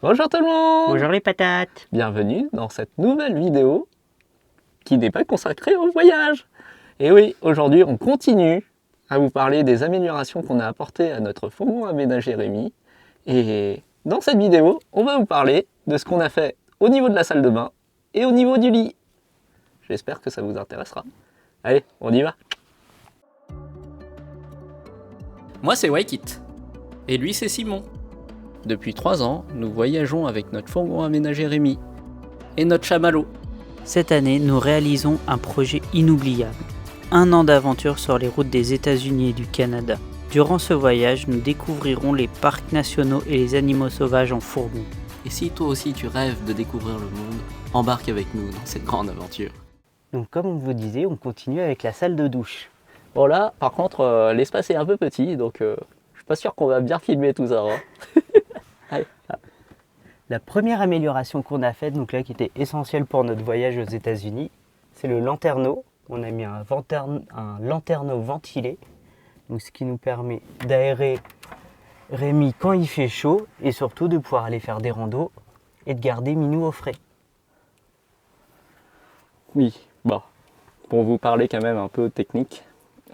Bonjour tout le monde! Bonjour les patates! Bienvenue dans cette nouvelle vidéo qui n'est pas consacrée au voyage. Et oui, aujourd'hui on continue à vous parler des améliorations qu'on a apportées à notre fourgon aménagé Rémi. Et dans cette vidéo, on va vous parler de ce qu'on a fait au niveau de la salle de bain et au niveau du lit. J'espère que ça vous intéressera. Allez, on y va! Moi c'est Waikit, et lui c'est Simon. Depuis 3 ans, nous voyageons avec notre fourgon aménagé Rémi et notre chamallow. Cette année, nous réalisons un projet inoubliable. 1 an d'aventure sur les routes des États-Unis et du Canada. Durant ce voyage, nous découvrirons les parcs nationaux et les animaux sauvages en fourgon. Et si toi aussi tu rêves de découvrir le monde, embarque avec nous dans cette grande aventure. Donc comme on vous disait, on continue avec la salle de douche. Bon là, par contre, l'espace est un peu petit, donc je suis pas sûr qu'on va bien filmer tout ça. Hein. Allez. La première amélioration qu'on a faite, donc là qui était essentielle pour notre voyage aux États-Unis, c'est le lanterneau. On a mis un lanterneau ventilé, donc ce qui nous permet d'aérer Rémi quand il fait chaud et surtout de pouvoir aller faire des randos et de garder Minou au frais. Oui, bon, pour vous parler quand même un peu technique,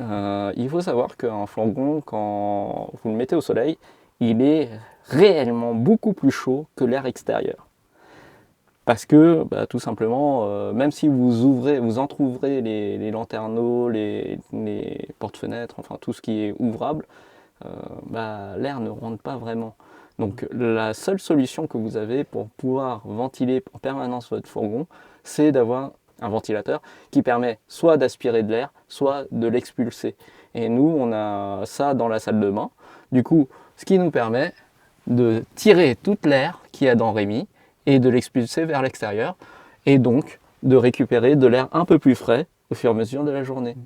il faut savoir qu'un fourgon, quand vous le mettez au soleil, il est réellement beaucoup plus chaud que l'air extérieur. Parce que, tout simplement, même si vous entrouvrez les lanterneaux, les portes-fenêtres, enfin tout ce qui est ouvrable, l'air ne rentre pas vraiment. Donc la seule solution que vous avez pour pouvoir ventiler en permanence votre fourgon, c'est d'avoir un ventilateur qui permet soit d'aspirer de l'air, soit de l'expulser. Et nous, on a ça dans la salle de bain. Du coup, ce qui nous permet de tirer toute l'air qu'il y a dans Rémi et de l'expulser vers l'extérieur, et donc de récupérer de l'air un peu plus frais au fur et à mesure de la journée.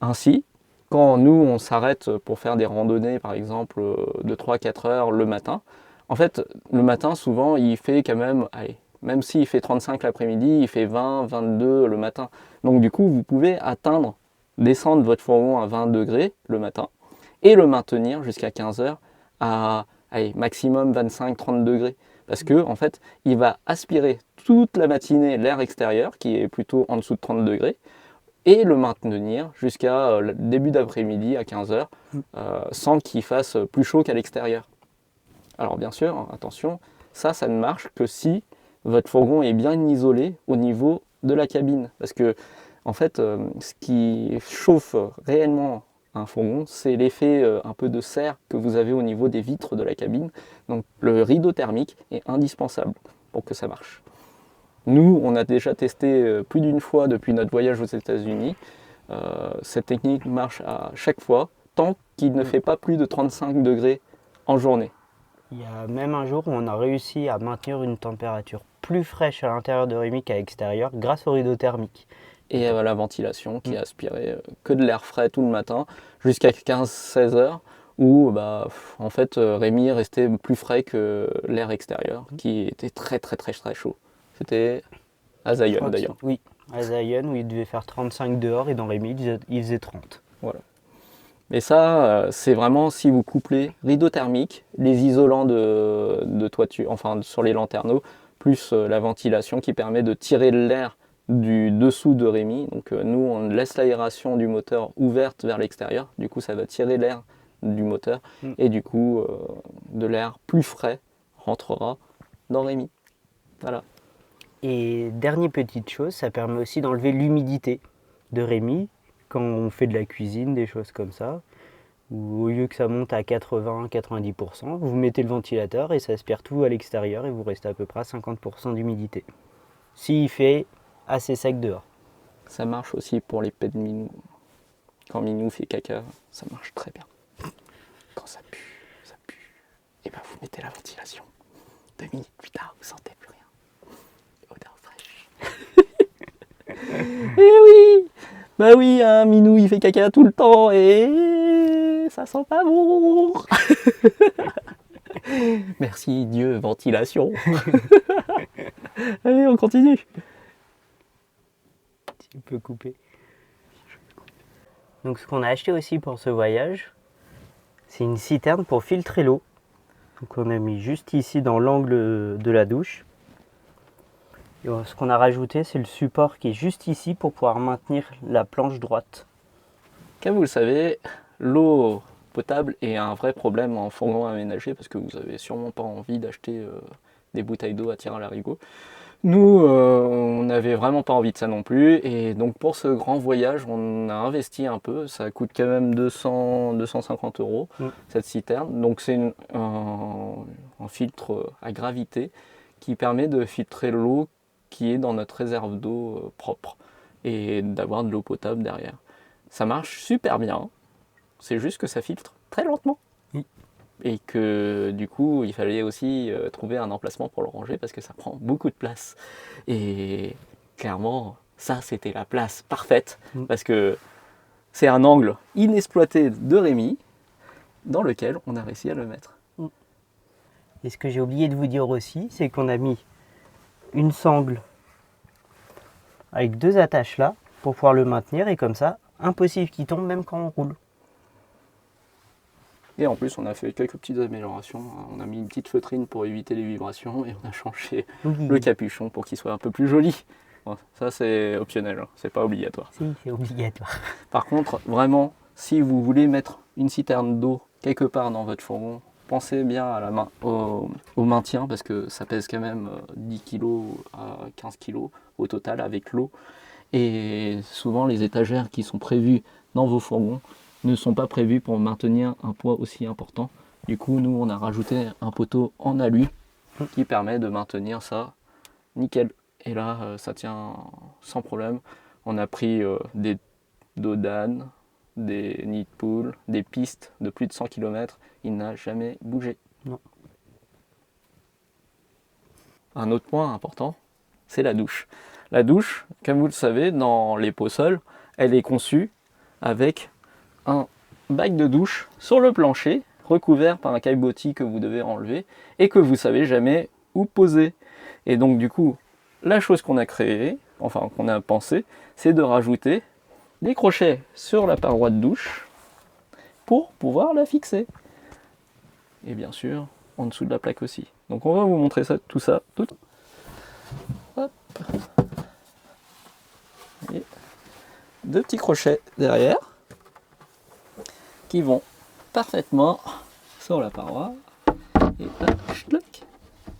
Ainsi, quand nous on s'arrête pour faire des randonnées par exemple de 3-4 heures le matin, en fait le matin souvent il fait quand même, allez, même s'il fait 35 l'après-midi, il fait 20-22 le matin. Donc du coup vous pouvez descendre votre fourgon à 20 degrés le matin et le maintenir jusqu'à 15 heures à maximum 25-30 degrés. Parce que en fait il va aspirer toute la matinée l'air extérieur qui est plutôt en dessous de 30 degrés et le maintenir jusqu'à début d'après-midi à 15h sans qu'il fasse plus chaud qu'à l'extérieur. Alors bien sûr, attention, ça ne marche que si votre fourgon est bien isolé au niveau de la cabine. Parce que en fait, ce qui chauffe réellement un fourgon, c'est l'effet un peu de serre que vous avez au niveau des vitres de la cabine. Donc le rideau thermique est indispensable pour que ça marche. Nous, on a déjà testé plus d'une fois depuis notre voyage aux États-Unis. Cette technique marche à chaque fois, tant qu'il ne fait pas plus de 35 degrés en journée. Il y a même un jour où on a réussi à maintenir une température plus fraîche à l'intérieur de Rémi qu'à l'extérieur grâce au rideau thermique. Et la ventilation qui aspirait que de l'air frais tout le matin jusqu'à 15-16 heures où en fait Rémi restait plus frais que l'air extérieur qui était très très très très chaud. C'était à Zion d'ailleurs. Oui, à Zion où il devait faire 35 dehors et dans Rémi il faisait 30. Voilà. Mais ça, c'est vraiment si vous couplez rideau thermique, les isolants de toiture, enfin sur les lanterneaux, plus la ventilation qui permet de tirer l'air du dessous de Rémi. Donc nous, on laisse l'aération du moteur ouverte vers l'extérieur. Du coup, ça va tirer l'air du moteur. Et du coup, de l'air plus frais rentrera dans Rémi. Voilà. Et dernière petite chose, ça permet aussi d'enlever l'humidité de Rémi quand on fait de la cuisine, des choses comme ça. Où au lieu que ça monte à 80-90%, vous mettez le ventilateur et ça aspire tout à l'extérieur et vous restez à peu près à 50% d'humidité. S'il fait assez sec dehors. Ça marche aussi pour les pets de Minou. Quand Minou fait caca, ça marche très bien. Quand ça pue, et vous mettez la ventilation. 2 minutes plus tard, vous sentez plus rien. Odeur fraîche. Eh oui! Bah oui, hein, Minou il fait caca tout le temps et ça sent pas bon. Merci Dieu, ventilation. Allez, on continue. Tu peux couper. Donc ce qu'on a acheté aussi pour ce voyage, c'est une citerne pour filtrer l'eau. Donc on a mis juste ici dans l'angle de la douche. Et ce qu'on a rajouté, c'est le support qui est juste ici pour pouvoir maintenir la planche droite. Comme vous le savez, l'eau potable est un vrai problème en fourgon aménagé parce que vous n'avez sûrement pas envie d'acheter des bouteilles d'eau à tir à l'arigot. Nous, on n'avait vraiment pas envie de ça non plus, et donc pour ce grand voyage, on a investi un peu. Ça coûte quand même 250 € cette citerne. Donc c'est un filtre à gravité qui permet de filtrer l'eau qui est dans notre réserve d'eau propre et d'avoir de l'eau potable derrière. Ça marche super bien, c'est juste que ça filtre très lentement. Et que du coup, il fallait aussi trouver un emplacement pour le ranger parce que ça prend beaucoup de place. Et clairement, ça, c'était la place parfaite parce que c'est un angle inexploité de Rémi dans lequel on a réussi à le mettre. Et ce que j'ai oublié de vous dire aussi, c'est qu'on a mis une sangle avec 2 attaches là pour pouvoir le maintenir, et comme ça, impossible qu'il tombe même quand on roule. Et en plus, on a fait quelques petites améliorations. On a mis une petite feutrine pour éviter les vibrations et on a changé le capuchon pour qu'il soit un peu plus joli. Bon, ça, c'est optionnel, hein. C'est pas obligatoire. Si, c'est obligatoire. Par contre, vraiment, si vous voulez mettre une citerne d'eau quelque part dans votre fourgon, pensez bien à au maintien parce que ça pèse quand même 10 kg à 15 kg au total avec l'eau. Et souvent, les étagères qui sont prévues dans vos fourgons ne sont pas prévus pour maintenir un poids aussi important. Du coup, nous, on a rajouté un poteau en alu qui permet de maintenir ça nickel. Et là, ça tient sans problème. On a pris des dos d'âne, des nids de poules, des pistes de plus de 100 km. Il n'a jamais bougé. Non. Un autre point important, c'est la douche. La douche, comme vous le savez, dans les pots sols, elle est conçue avec un bac de douche sur le plancher, recouvert par un caillebotis que vous devez enlever et que vous savez jamais où poser. Et donc du coup, la chose qu'on a créée, enfin qu'on a pensé, c'est de rajouter des crochets sur la paroi de douche pour pouvoir la fixer. Et bien sûr, en dessous de la plaque aussi. Donc on va vous montrer ça, tout ça. Hop. Et 2 petits crochets derrière qui vont parfaitement sur la paroi. Et hop, schlock.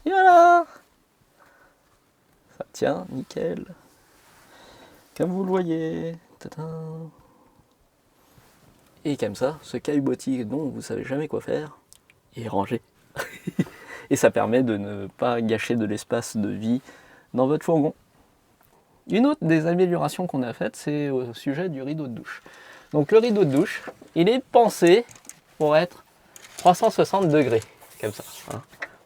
Et voilà! Ça tient nickel. Comme vous le voyez. Tadam. Et comme ça, ce caillebotis dont vous savez jamais quoi faire, est rangé. Et ça permet de ne pas gâcher de l'espace de vie dans votre fourgon. Une autre des améliorations qu'on a faites, c'est au sujet du rideau de douche. Donc le rideau de douche, il est pensé pour être 360 degrés, comme ça. Hein.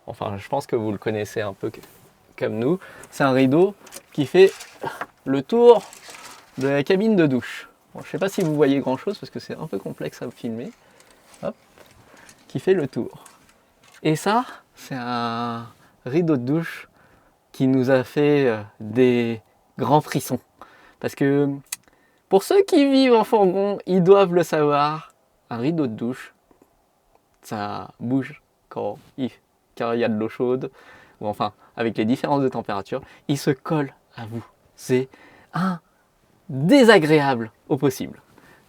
Enfin, je pense que vous le connaissez un peu comme nous. C'est un rideau qui fait le tour de la cabine de douche. Bon, je ne sais pas si vous voyez grand chose parce que c'est un peu complexe à filmer. Hop, qui fait le tour. Et ça, c'est un rideau de douche qui nous a fait des grands frissons. Parce que pour ceux qui vivent en fourgon, ils doivent le savoir, un rideau de douche, ça bouge quand il y a de l'eau chaude, ou enfin avec les différences de température, il se colle à vous. C'est un désagréable au possible.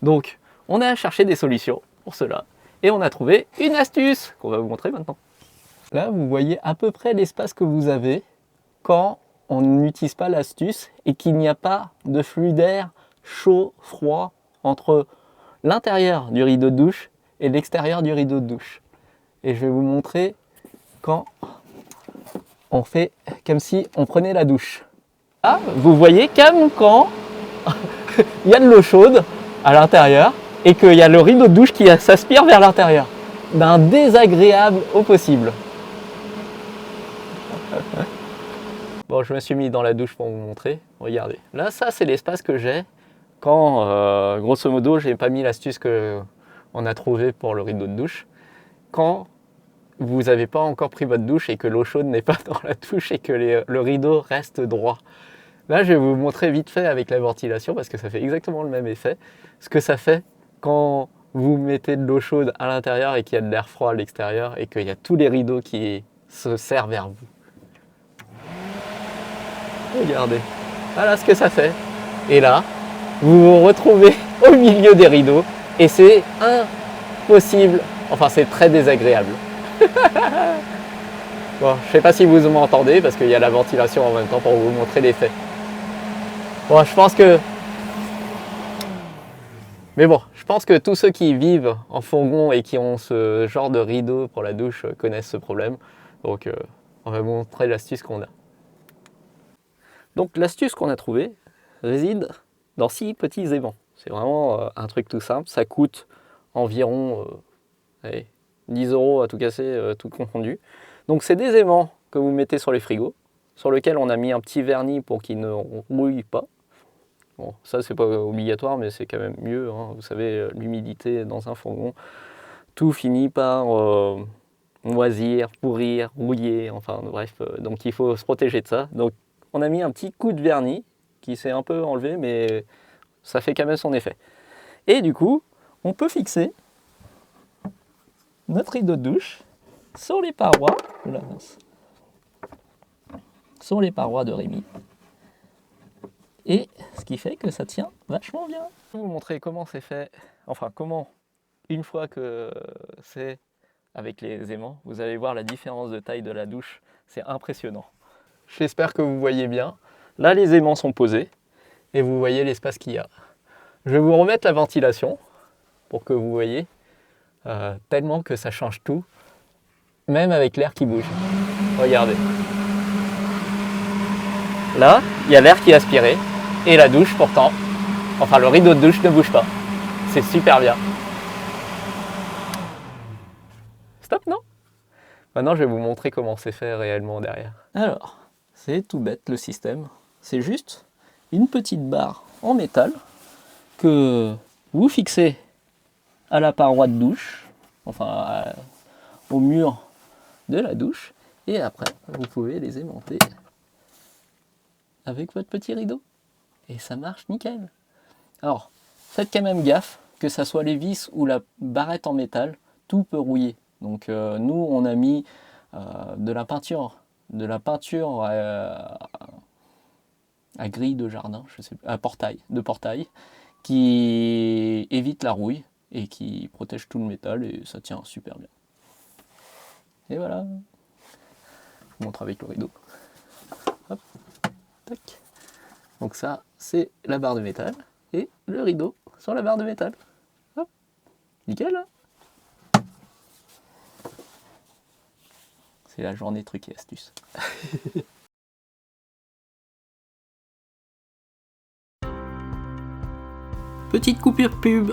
Donc on a cherché des solutions pour cela, et on a trouvé une astuce qu'on va vous montrer maintenant. Là, vous voyez à peu près l'espace que vous avez quand on n'utilise pas l'astuce et qu'il n'y a pas de flux d'air chaud, froid entre l'intérieur du rideau de douche et l'extérieur du rideau de douche. Et je vais vous montrer quand on fait comme si on prenait la douche. Ah, vous voyez comme quand il y a de l'eau chaude à l'intérieur et qu'il y a le rideau de douche qui s'aspire vers l'intérieur. D'un désagréable au possible. Bon, je me suis mis dans la douche pour vous montrer. Regardez. Là, ça, c'est l'espace que j'ai quand, grosso modo, j'ai pas mis l'astuce qu'on a trouvée pour le rideau de douche. Quand vous n'avez pas encore pris votre douche et que l'eau chaude n'est pas dans la douche et que le rideau reste droit. Là, je vais vous montrer vite fait avec la ventilation parce que ça fait exactement le même effet. Ce que ça fait quand vous mettez de l'eau chaude à l'intérieur et qu'il y a de l'air froid à l'extérieur et qu'il y a tous les rideaux qui se serrent vers vous. Regardez, voilà ce que ça fait. Et là, vous vous retrouvez au milieu des rideaux et c'est impossible, enfin c'est très désagréable. Bon, je ne sais pas si vous m'entendez parce qu'il y a la ventilation en même temps pour vous montrer l'effet. Bon, je pense que... Mais bon, je pense que tous ceux qui vivent en fourgon et qui ont ce genre de rideau pour la douche connaissent ce problème. Donc, on va vous montrer l'astuce qu'on a. Donc, l'astuce qu'on a trouvée réside dans 6 petits aimants. C'est vraiment un truc tout simple. Ça coûte environ 10 € à tout casser, tout confondu. Donc, c'est des aimants que vous mettez sur les frigos, sur lesquels on a mis un petit vernis pour qu'ils ne rouillent pas. Bon, ça c'est pas obligatoire, mais c'est quand même mieux, hein. Vous savez, l'humidité dans un fourgon, tout finit par moisir, pourrir, rouiller, enfin bref, donc il faut se protéger de ça. Donc on a mis un petit coup de vernis qui s'est un peu enlevé, mais ça fait quand même son effet. Et du coup, on peut fixer notre rideau de douche sur les parois, sur les parois de Rémi. Et ce qui fait que ça tient vachement bien. Je vais vous montrer comment c'est fait, enfin comment, une fois que c'est avec les aimants, vous allez voir la différence de taille de la douche, c'est impressionnant. J'espère que vous voyez bien. Là les aimants sont posés et vous voyez l'espace qu'il y a. Je vais vous remettre la ventilation pour que vous voyez, tellement que ça change tout, même avec l'air qui bouge. Regardez. Là, il y a l'air qui est aspiré. Et la douche pourtant, enfin le rideau de douche ne bouge pas. C'est super bien. Stop, non? Maintenant je vais vous montrer comment c'est fait réellement derrière. Alors, c'est tout bête le système. C'est juste une petite barre en métal que vous fixez à la paroi de douche, enfin au mur de la douche. Et après, vous pouvez les aimanter avec votre petit rideau. Et ça marche nickel. Alors, faites quand même gaffe, que ça soit les vis ou la barrette en métal, tout peut rouiller. Donc nous, on a mis de la peinture à grille de jardin, je sais pas, de portail, qui évite la rouille et qui protège tout le métal et ça tient super bien. Et voilà. Je vous montre avec le rideau. Hop, tac. Donc ça, c'est la barre de métal et le rideau sur la barre de métal. Hop, nickel, hein. C'est la journée trucs et astuces. Petite coupure pub.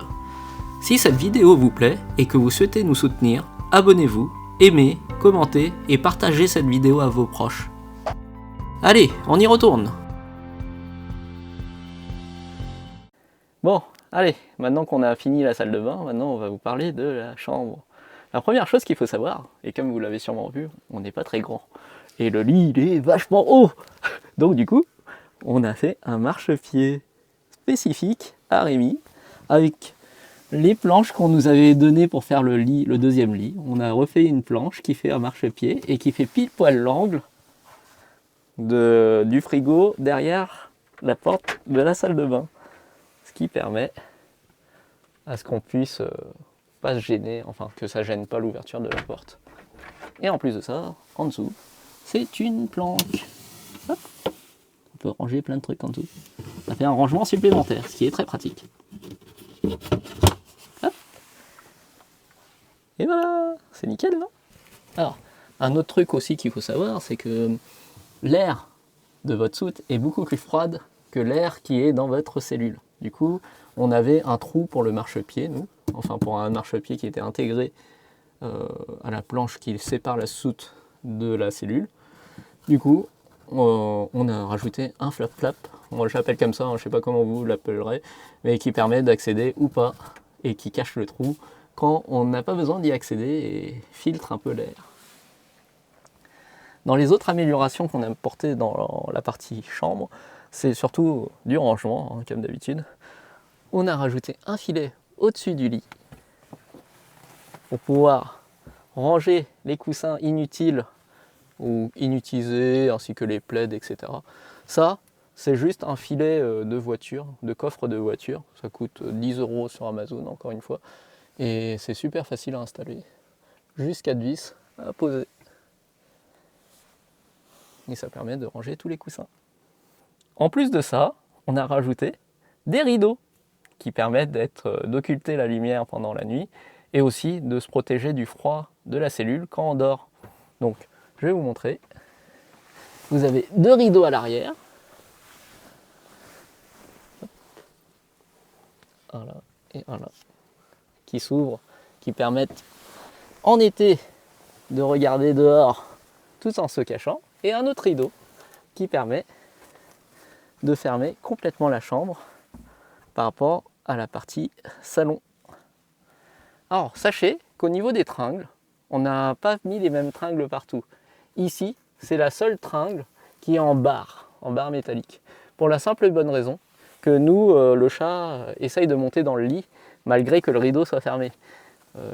Si cette vidéo vous plaît et que vous souhaitez nous soutenir, abonnez-vous, aimez, commentez et partagez cette vidéo à vos proches. Allez, on y retourne. Bon, allez, maintenant qu'on a fini la salle de bain, maintenant on va vous parler de la chambre. La première chose qu'il faut savoir, et comme vous l'avez sûrement vu, on n'est pas très grand. Et le lit, il est vachement haut. Donc du coup, on a fait un marchepied spécifique à Rémi, avec les planches qu'on nous avait données pour faire le lit, le deuxième lit. On a refait une planche qui fait un marchepied et qui fait pile poil l'angle du frigo derrière la porte de la salle de bain. Ce qui permet à ce qu'on puisse pas se gêner, enfin que ça gêne pas l'ouverture de la porte. Et en plus de ça, en dessous, c'est une planque. Hop. On peut ranger plein de trucs en dessous. Ça fait un rangement supplémentaire, ce qui est très pratique. Hop. Et voilà, c'est nickel, non? Alors, un autre truc aussi qu'il faut savoir, c'est que l'air de votre soute est beaucoup plus froide que l'air qui est dans votre cellule. Du coup, on avait un trou pour le marchepied, nous, enfin pour un marchepied qui était intégré à la planche qui sépare la soute de la cellule. Du coup, on a rajouté un flap-flap, moi je l'appelle comme ça, hein, je ne sais pas comment vous l'appellerez, mais qui permet d'accéder ou pas, et qui cache le trou quand on n'a pas besoin d'y accéder et filtre un peu l'air. Dans les autres améliorations qu'on a apportées dans la partie chambre, c'est surtout du rangement, hein, comme d'habitude. On a rajouté un filet au-dessus du lit pour pouvoir ranger les coussins inutiles ou inutilisés, ainsi que les plaids, etc. Ça, c'est juste un filet de voiture, de coffre de voiture. Ça coûte 10 € sur Amazon, encore une fois. Et c'est super facile à installer. Juste 4 vis à poser. Et ça permet de ranger tous les coussins. En plus de ça, on a rajouté des rideaux qui permettent d'occulter la lumière pendant la nuit et aussi de se protéger du froid de la cellule quand on dort. Donc, je vais vous montrer. Vous avez 2 rideaux à l'arrière. Un là et un là. Qui s'ouvrent, qui permettent en été de regarder dehors tout en se cachant. Et un autre rideau qui permet de fermer complètement la chambre par rapport à la partie salon. Alors, sachez qu'au niveau des tringles, on n'a pas mis les mêmes tringles partout. Ici, c'est la seule tringle qui est en barre métallique. Pour la simple et bonne raison que nous, le chat, essaye de monter dans le lit malgré que le rideau soit fermé.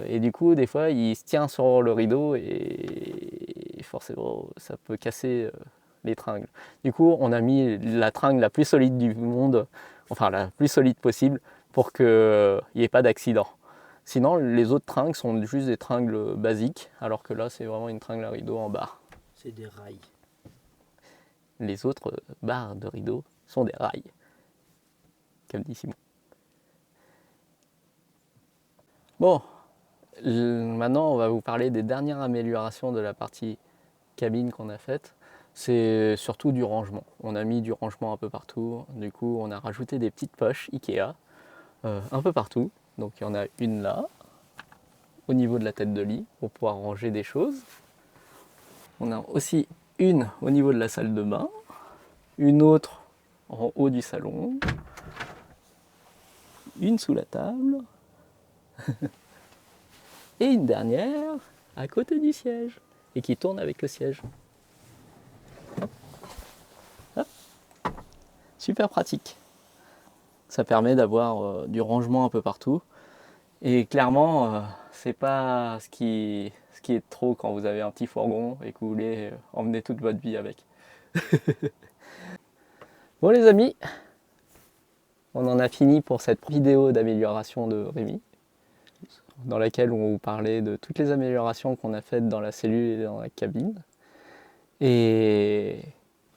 Et du coup, des fois, il se tient sur le rideau et forcément, ça peut casser les tringles. Du coup, on a mis la tringle la plus solide du monde, enfin la plus solide possible, pour qu'il n'y ait pas d'accident. Sinon, les autres tringles sont juste des tringles basiques, alors que là, c'est vraiment une tringle à rideau en barre. C'est des rails. Les autres barres de rideau sont des rails, comme dit Simon. Bon, maintenant, on va vous parler des dernières améliorations de la partie cabine qu'on a faite. C'est surtout du rangement. On a mis du rangement un peu partout. Du coup, on a rajouté des petites poches Ikea un peu partout. Donc, il y en a une là, au niveau de la tête de lit, pour pouvoir ranger des choses. On a aussi une au niveau de la salle de bain, une autre en haut du salon, une sous la table, et une dernière à côté du siège, et qui tourne avec le siège. Hop. Super pratique. Ça permet d'avoir du rangement un peu partout. Et clairement, c'est pas ce qui est trop quand vous avez un petit fourgon et que vous voulez emmener toute votre vie avec. Bon les amis, on en a fini pour cette vidéo d'amélioration de Rémi, dans laquelle on vous parlait de toutes les améliorations qu'on a faites dans la cellule et dans la cabine. Et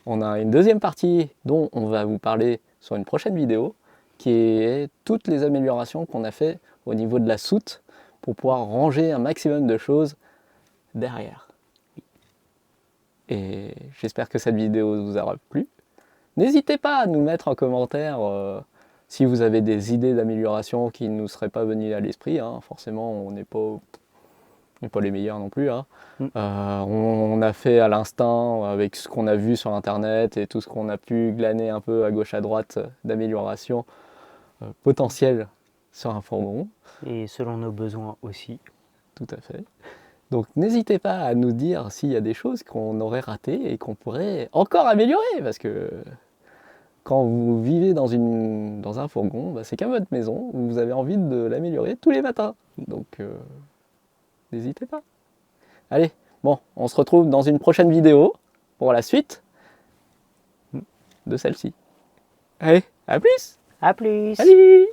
on a une deuxième partie dont on va vous parler sur une prochaine vidéo, qui est toutes les améliorations qu'on a fait au niveau de la soute pour pouvoir ranger un maximum de choses derrière. Et j'espère que cette vidéo vous aura plu. N'hésitez pas à nous mettre en commentaire si vous avez des idées d'amélioration qui ne nous seraient pas venues à l'esprit. Hein. Forcément, on n'est pas les meilleurs non plus. Hein. On a fait à l'instinct avec ce qu'on a vu sur internet et tout ce qu'on a pu glaner un peu à gauche à droite d'amélioration potentielle sur un fourgon. Et selon nos besoins aussi. Tout à fait. Donc n'hésitez pas à nous dire s'il y a des choses qu'on aurait ratées et qu'on pourrait encore améliorer, parce que quand vous vivez dans un fourgon, bah, c'est comme votre maison, vous avez envie de l'améliorer tous les matins. Donc n'hésitez pas. Allez, bon, on se retrouve dans une prochaine vidéo pour la suite de celle-ci. Allez, à plus! A plus! Salut!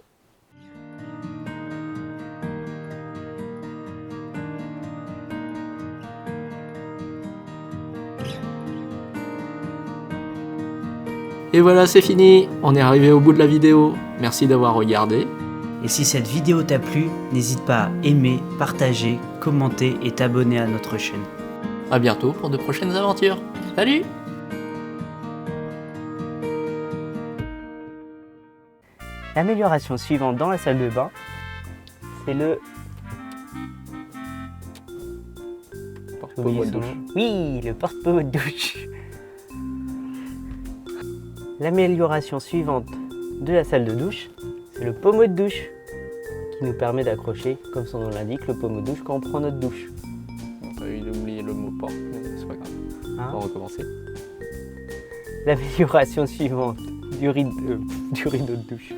Et voilà, c'est fini, on est arrivé au bout de la vidéo. Merci d'avoir regardé. Et si cette vidéo t'a plu, n'hésite pas à aimer, partager, commenter et t'abonner à notre chaîne. À bientôt pour de prochaines aventures. Salut! L'amélioration suivante dans la salle de bain, c'est le... Pommeau de douche. Oui, le porte-pommeau de douche. L'amélioration suivante de la salle de douche, c'est le pommeau de douche qui nous permet d'accrocher, comme son nom l'indique, le pommeau de douche quand on prend notre douche. On a eu oublié le mot porte, mais c'est pas grave. Hein? On va recommencer. L'amélioration suivante du rideau de douche.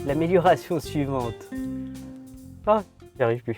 L'amélioration suivante Ah, j'y arrive plus.